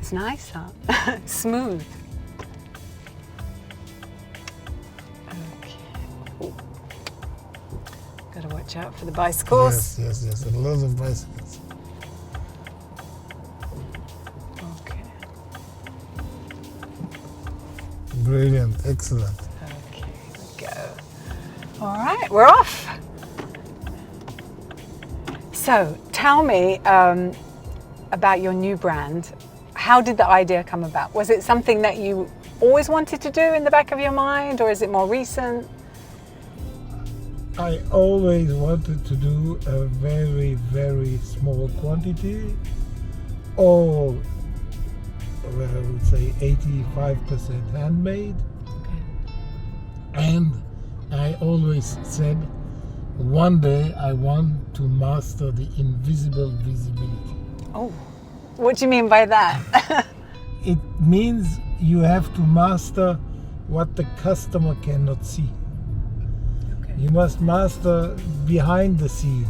It's nice, huh? Smooth. Okay. Ooh. Gotta watch out for the bicycles. Yes. A lot of bicycles. Okay. Brilliant. Excellent. Okay, here we go. All right, we're off. So, tell me about your new brand. How did the idea come about? Was it something that you always wanted to do in the back of your mind, or is it more recent? I always wanted to do a very, very small quantity, all, well, I would say 85% handmade. Okay. And I always said, one day I want to master the invisible visibility. Oh, what do you mean by that? It means you have to master what the customer cannot see. Okay. You must master behind the scene.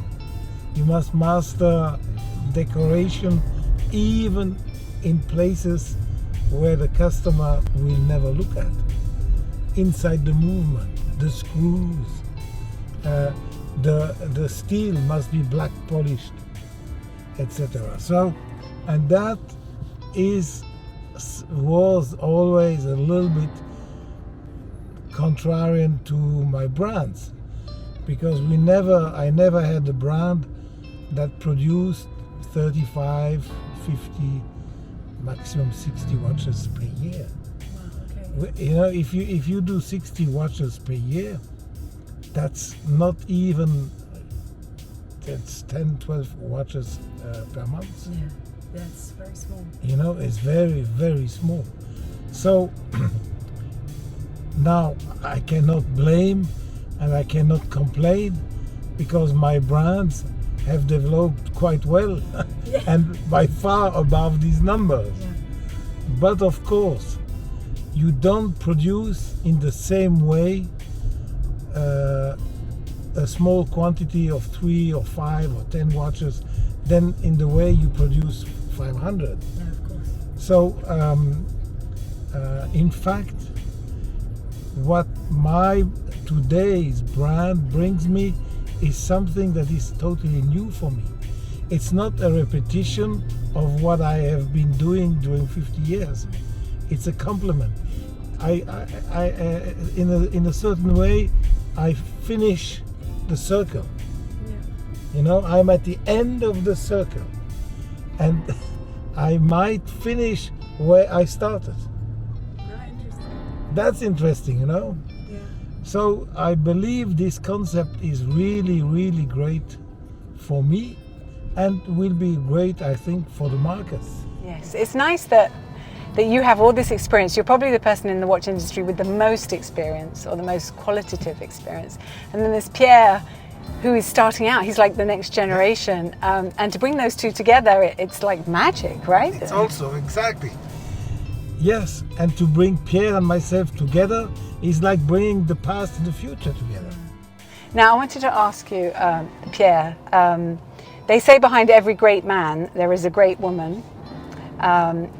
You must master decoration even in places where the customer will never look at. Inside the movement, the screws, the steel must be black polished, etc. So, and that was always a little bit contrarian to my brands, because I never had a brand that produced 35, 50, maximum 60 watches per year. Wow, okay. You know, if you do 60 watches per year, that's not even, that's 10, 12 watches per month. Yeah, that's very small. You know, it's very, very small. So now I cannot blame and I cannot complain, because my brands have developed quite well and by far above these numbers. Yeah. But of course, you don't produce in the same way a small quantity of 3 or 5 or 10 watches than in the way you produce 500. Yeah, of course. So, in fact, what my today's brand brings me is something that is totally new for me. It's not a repetition of what I have been doing during 50 years. It's a complement. In a certain way, I finish the circle. Yeah. You know, I'm at the end of the circle, and I might finish where I started. Interesting. That's interesting, you know. Yeah. So I believe this concept is really, really great for me, and will be great, I think, for the market. Yes, it's nice that you have all this experience. You're probably the person in the watch industry with the most experience, or the most qualitative experience. And then there's Pierre, who is starting out. He's like the next generation. And to bring those two together, it's like magic, right? It's also, exactly. Yes, and to bring Pierre and myself together is like bringing the past and the future together. Now, I wanted to ask you, Pierre, they say behind every great man, there is a great woman.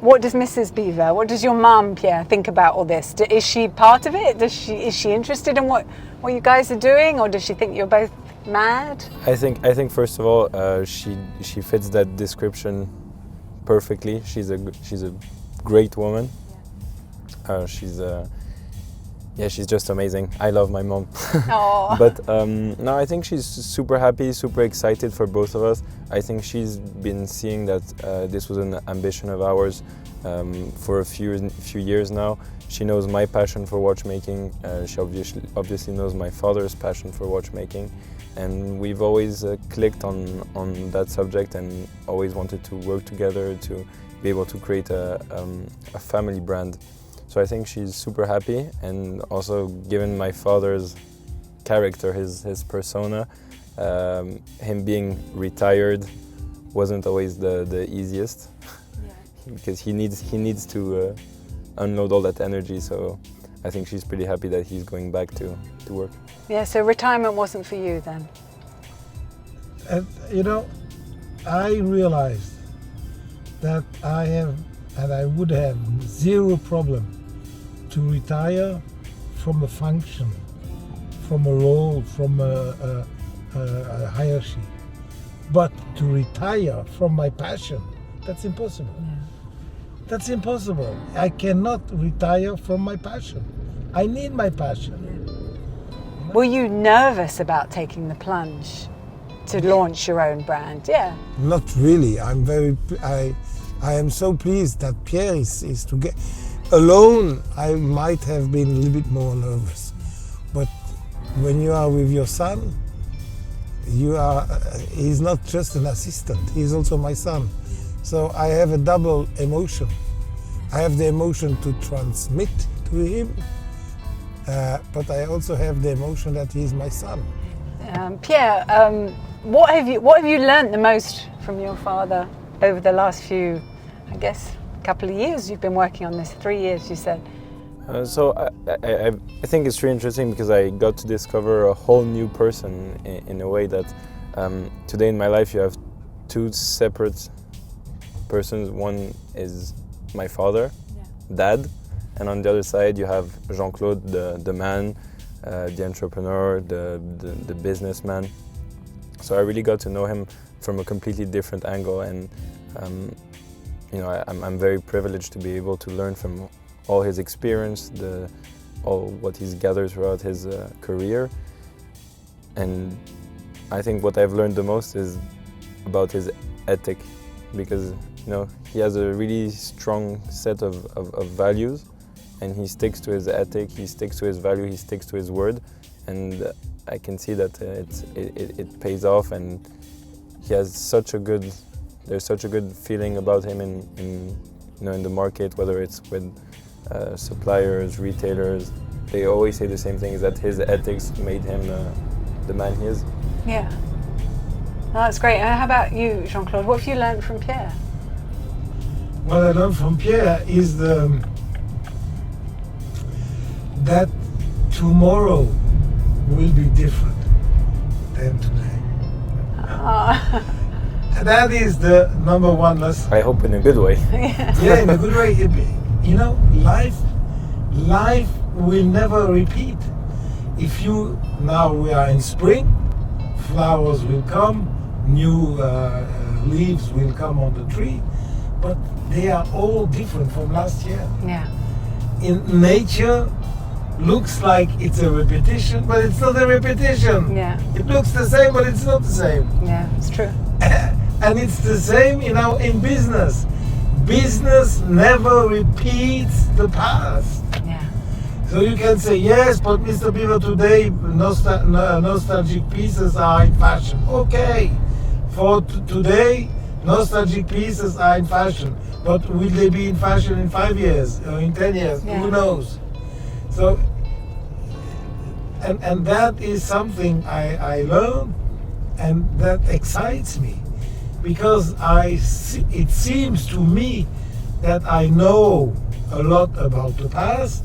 What does Mrs Biver, what does your mum, Pierre, think about all this? Is she part of it? Is she interested in what you guys are doing, or does she think you're both mad? I think first of all, she fits that description perfectly. She's a great woman. She's just amazing. I love my mom. But no, I think she's super happy, super excited for both of us. I think she's been seeing that this was an ambition of ours for a few years now. She knows my passion for watchmaking. She obviously knows my father's passion for watchmaking, and we've always clicked on that subject and always wanted to work together to be able to create a family brand. So I think she's super happy, and also given my father's character, his persona, him being retired wasn't always the easiest, because he needs to unload all that energy. So I think she's pretty happy that he's going back to work. Yeah, so retirement wasn't for you then? And you know, I realized that I have and I would have zero problem to retire from a function, from a role, from a hierarchy. But to retire from my passion, that's impossible. Yeah. That's impossible. I cannot retire from my passion. I need my passion. Yeah. Were you nervous about taking the plunge to launch your own brand? Yeah. Not really. I am so pleased that Pierre is to get alone. I might have been a little bit more nervous, but when you are with your son, he's not just an assistant, he's also my son. So I have a double emotion. I have the emotion to transmit to him, but I also have the emotion that he's my son. Pierre, what have you learned the most from your father over the last few, I guess, couple of years? You've been working on this, 3 years, you said. So I think it's really interesting because I got to discover a whole new person in a way that today in my life you have two separate persons. One is my father, Dad, and on the other side you have Jean-Claude, the man, the entrepreneur, the businessman. So I really got to know him from a completely different angle, and I'm very privileged to be able to learn from all his experience, all what he's gathered throughout his career. And I think what I've learned the most is about his ethic, because he has a really strong set of values, and he sticks to his ethic, he sticks to his value, he sticks to his word, and I can see that it pays off, and he has there's such a good feeling about him in the market, whether it's with suppliers, retailers. They always say the same thing, is that his ethics made him the man he is. Yeah. No, that's great. And how about you, Jean-Claude? What have you learned from Pierre? What I learned from Pierre is that tomorrow will be different than today. That is the number one lesson. I hope in a good way. Yeah, in a good way. Life will never repeat. Now we are in spring, flowers will come, new leaves will come on the tree, but they are all different from last year. Yeah. In nature, looks like it's a repetition, but it's not a repetition. Yeah. It looks the same, but it's not the same. Yeah, it's true. And it's the same, in business. Business never repeats the past. Yeah. So you can say, yes, but Mr. Biver, today nostalgic pieces are in fashion. Okay, for today, nostalgic pieces are in fashion. But will they be in fashion in 5 years or in 10 years? Yeah. Who knows? So, and that is something I learned, and that excites me, because it seems to me that I know a lot about the past,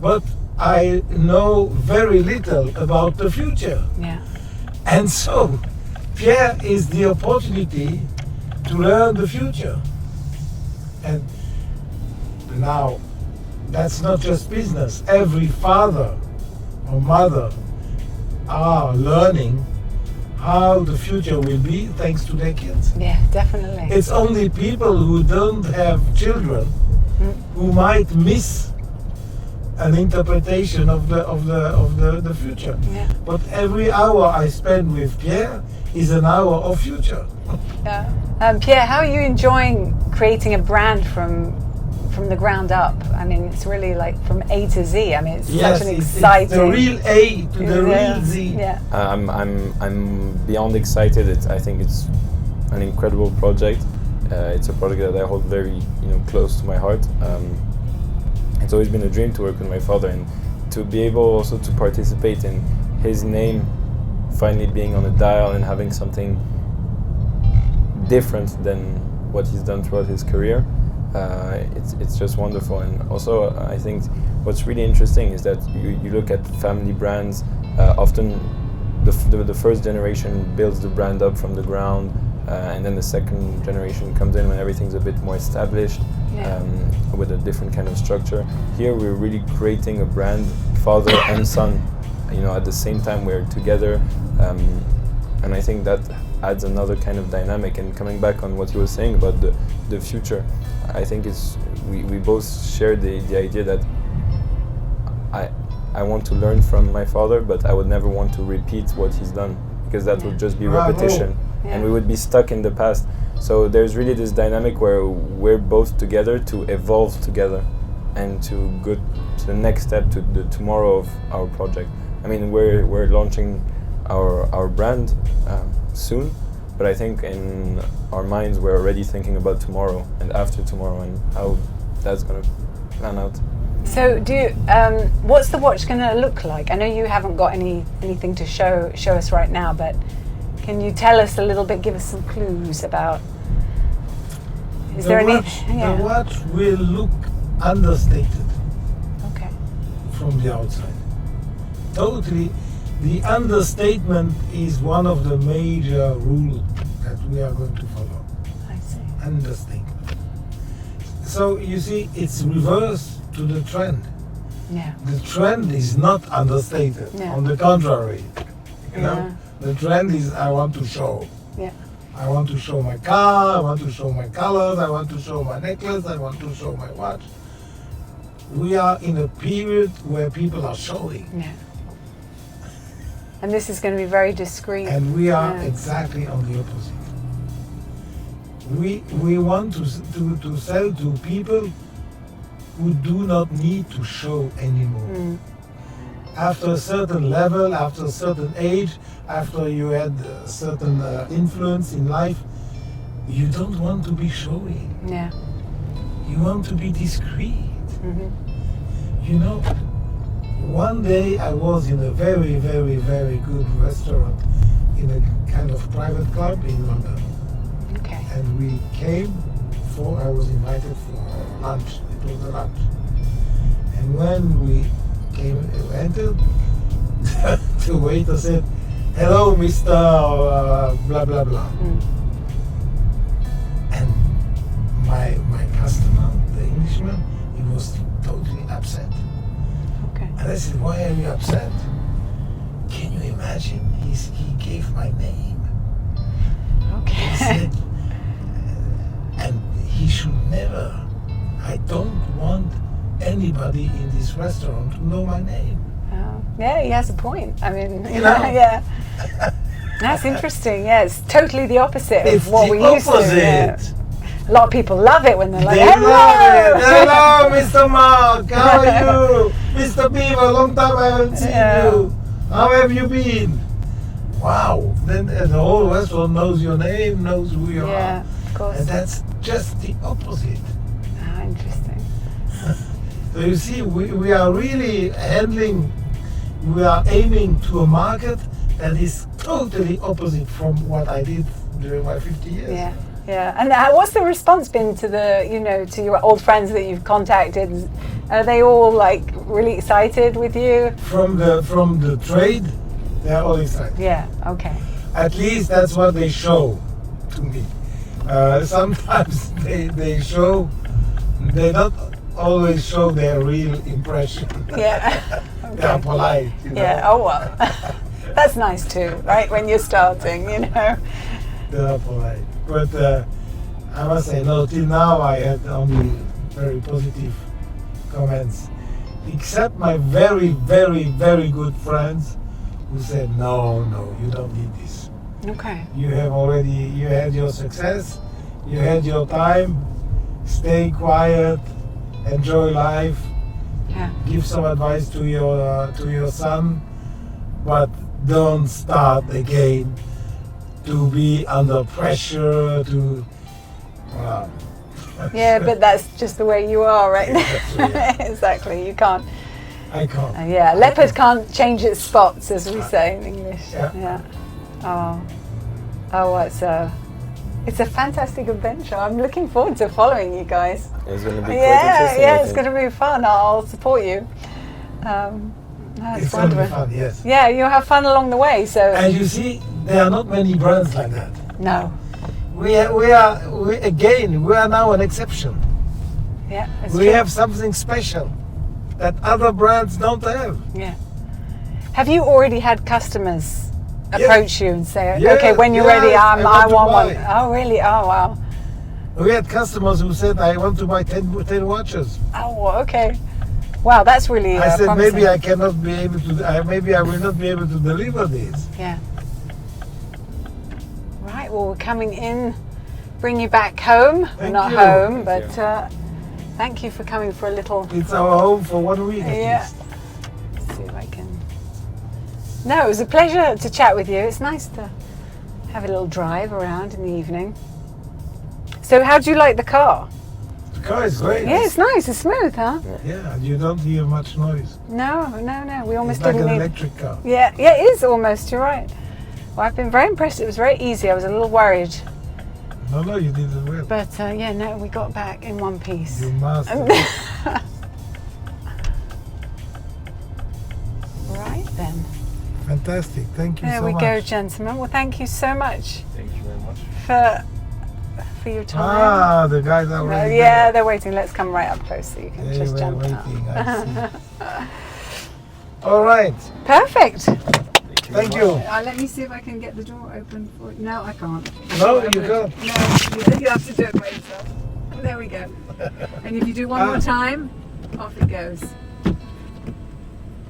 but I know very little about the future. Yeah. And so Pierre is the opportunity to learn the future. And now, that's not just business. Every father or mother are learning how the future will be thanks to their kids. Yeah, definitely. It's only people who don't have children who might miss an interpretation of the future. Yeah. But every hour I spend with Pierre is an hour of future. Yeah. Pierre, how are you enjoying creating a brand from the ground up? I mean, it's really like from A to Z. I mean, it's such an exciting. It's the real A to the real Z. Yeah. I'm beyond excited. I think it's an incredible project. It's a project that I hold very close to my heart. It's always been a dream to work with my father, and to be able also to participate in his name finally being on a dial and having something different than what he's done throughout his career. It's just wonderful. And also I think what's really interesting is that you look at family brands, often the first generation builds the brand up from the ground, and then the second generation comes in when everything's a bit more established, with a different kind of structure. Here we're really creating a brand, father and son, at the same time we're together, and I think that adds another kind of dynamic. And coming back on what you were saying about the future, I think we both share the idea that I want to learn from my father, but I would never want to repeat what he's done, because that would just be repetition, and we would be stuck in the past. So there's really this dynamic where we're both together to evolve together and to go to the next step, to the tomorrow of our project. I mean, we're launching our brand soon, but I think in our minds we're already thinking about tomorrow and after tomorrow and how that's going to plan out. So, what's the watch going to look like? I know you haven't got anything to show us right now, but can you tell us a little bit? Give us some clues about. The watch will look understated. Okay. From the outside, totally. The understatement is one of the major rules that we are going to follow. I see. Understatement. So you see, it's reverse to the trend. Yeah. The trend is not understated. Yeah. On the contrary, you know, the trend is I want to show. Yeah. I want to show my car. I want to show my colors. I want to show my necklace. I want to show my watch. We are in a period where people are showing. Yeah. And this is going to be very discreet. And we are exactly on the opposite. We want to sell to people who do not need to show anymore. After a certain level, after a certain age, after you had a certain influence in life, you don't want to be showing. Yeah. You want to be discreet. Mm-hmm. You know, one day I was in a very, very, very good restaurant in a kind of private club in London. Okay. And we came I was invited for lunch. It was a lunch. And when we entered, the waiter said, "Hello, Mr. blah, blah, blah." And my customer, the Englishman, he was totally upset. Okay. And I said, "Why are you upset?" Can you imagine? He gave my name. Okay. He said, and he should never. I don't want anybody in this restaurant to know my name. Yeah, he has a point. I mean, you know? Yeah. That's interesting. Yeah, it's totally the opposite of what we used to. Yeah. A lot of people love it when they're like, "Hello, hello, Mr. Mark. How are you, Mr. Biver? Long time I haven't seen you. How have you been?" Wow. Then the whole restaurant knows your name, knows who you are. Yeah, of course. And that's just the opposite. Ah, interesting. So you see, we are really we are aiming to a market that is totally opposite from what I did during my 50 years. Yeah, yeah. And what's the response been to to your old friends that you've contacted? Are they all like really excited with you? From the trade, they're all excited. Yeah. Okay. At least that's what they show to me. Sometimes they show. They don't always show their real impression. Yeah. Okay. They're polite. You know? Yeah. Oh well. That's nice too, right? When you're starting, They're polite. But I must say, no, till now I had only very positive comments. Except my very, very, very good friends who said, no, you don't need this. Okay. You had your success, you had your time, stay quiet, enjoy life, give some advice to your son, but don't start again to be under pressure to. Yeah, but that's just the way you are right now. Exactly, you can't. I can't. Yeah, leopard can't change its spots, as we say in English. Yeah. Oh, it's a fantastic adventure. I'm looking forward to following you guys. It's going to be quite interesting. Yeah, it's going to be fun. I'll support you. It's going to be fun, yes. Yeah, you'll have fun along the way. So. And you see, there are not many brands like that. No. we are now an exception. Yeah, it's We true. have something special that other brands don't have. Yeah. Have you already had customers approach you and say, Yeah, okay, when you're yes, ready, I I want want to one? buy. Oh, really? Oh, wow. We had customers who said, I want to buy 10 watches. Oh, okay. Wow, that's really I said, promising. maybe I cannot be able to, maybe I will not be able to deliver these. Yeah. Right, well, we're coming in, bring you back home. Well, Thank not you. home, Thank but thank you for coming for a little. It's our home for 1 week at Yeah. least. Let's see if I can. No, it was a pleasure to chat with you. It's nice to have a little drive around in the evening. So, how do you like the car? The car is great. Yeah, it's nice. It's smooth, huh? Yeah, you don't hear much noise. No. We almost It's like didn't an need. electric car. Yeah, it is almost. You're right. Well, I've been very impressed. It was very easy. I was a little worried, No, you did it well. but yeah, no, we got back in one piece. You must. Right then. Fantastic. Thank you There so we much. go, gentlemen. Well, thank you so much Thank you very much. for your time. Ah, the guys are Well, already yeah, there. they're waiting. Let's come right up close so you can They just were jump waiting, out. I see. All right. Perfect. Thank you. Let me see if I can get the door open for you. No, I can't. No, you can't. No, you have to do it by yourself. There we go. And if you do one more time, off it goes.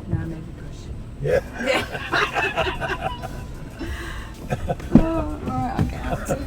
No, maybe push. Yeah. Yeah. Oh, all right, I'll get out.